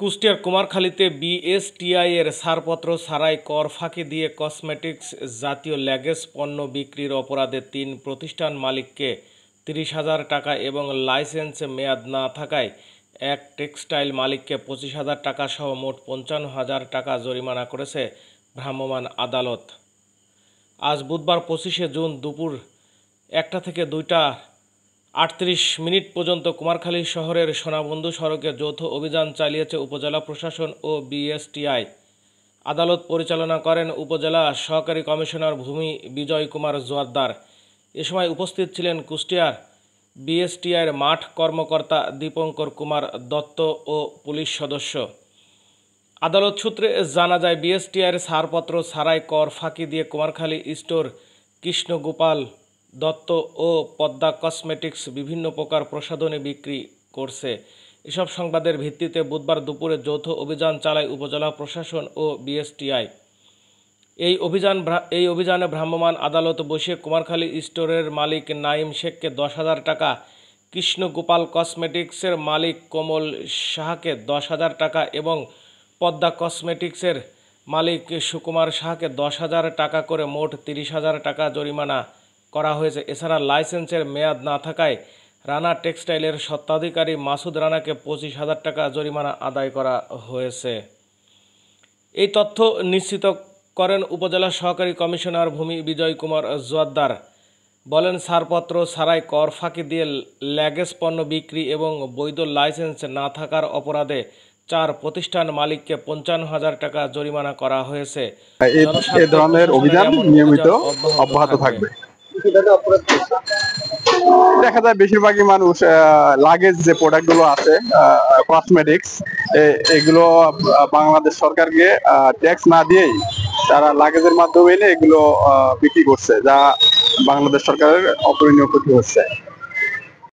কুষ্টিয়ার কুমারখালীতে বিএসটিআই এর ছাড়পত্র ছাড়াই কর ফাঁকি দিয়ে কসমেটিক্স জাতীয় ল্যাগেজ পণ্য বিক্রির অপরাধে ৩ প্রতিষ্ঠান মালিককে ৩০,০০০ টাকা এবং লাইসেন্স মেয়াদ না থাকায় এক টেক্সটাইল মালিককে ২৫,০০০ টাকা সহ মোট ৫৫,০০০ টাকা জরিমানা করেছে ভ্রাম্যমাণ আদালত। আজ বুধবার ২৫শে জুন দুপুর ১টা থেকে ২টা ৩৮ পর্যন্ত কুমারখালী শহরের সোনাবন্ধু সড়কে যৌথ অভিযান চালিয়েছে উপজেলা প্রশাসন ও বিএসটিআই। আদালত পরিচালনা করেন উপজেলা সহকারী কমিশনার ভূমি বিজয় কুমার জোয়ারদার। এ সময় উপস্থিত ছিলেন কুষ্টিয়ার বিএসটিআইয়ের মাঠ কর্মকর্তা দীপঙ্কর কুমার দত্ত ও পুলিশ সদস্য। আদালত সূত্রে জানা যায়, বিএসটিআইয়ের ছাড়পত্র ছাড়াই কর ফাঁকি দিয়ে কুমারখালী স্টোর, কৃষ্ণগোপাল দত্ত ও পদ্মা কসমেটিক্স বিভিন্ন প্রকার প্রসাধনী বিক্রি করছে। এসব সংবাদের ভিত্তিতে বুধবার দুপুরে যৌথ অভিযান চালায় উপজেলা প্রশাসন ও বিএসটিআই। এই অভিযানে ভ্রাম্যমাণ আদালত বসিয়ে কুমারখালী স্টোরের মালিক নাইম শেখকে ১০,০০০ টাকা, কৃষ্ণগোপাল কসমেটিক্সের মালিক কমল সাহাকে ১০,০০০ টাকা এবং পদ্মা কসমেটিক্সের মালিক সুকুমার সাহাকে ১০,০০০ টাকা করে মোট ৩০,০০০ টাকা জরিমানা করা হয়েছে। এছাড়া লাইসেন্সের মেয়াদ না থাকায় রানা টেক্সটাইলের স্বত্বাধিকারী মাসুদ রানাকে ২৫,০০০ টাকা জরিমানা আদায় করা হয়েছে। এই তথ্য নিশ্চিত করেন উপজেলা সহকারী কমিশনার ভূমি বিজয় কুমার জোয়ারদার। বলেন, ছাড়পত্র ছাড়াই কর ফাঁকি দিয়ে ল্যাগেজ পণ্য বিক্রি এবং বৈধ লাইসেন্স না থাকার অপরাধে ৪ প্রতিষ্ঠান মালিককে ৫৫,০০০ টাকা জরিমানা করা হয়েছে। এই ধরনের অভিযান নিয়মিত অব্যাহত থাকবে। দেখা যায় বেশিরভাগই মানুষ লাগেজ যে প্রোডাক্টগুলো আছে, কসমেটিক্স, এগুলো বাংলাদেশ সরকারকে ট্যাক্স না দিয়েই তারা লাগেজের মাধ্যমে এনে এগুলো বিক্রি করছে, যা বাংলাদেশ সরকারের অপরিণীয় ক্ষতি হচ্ছে।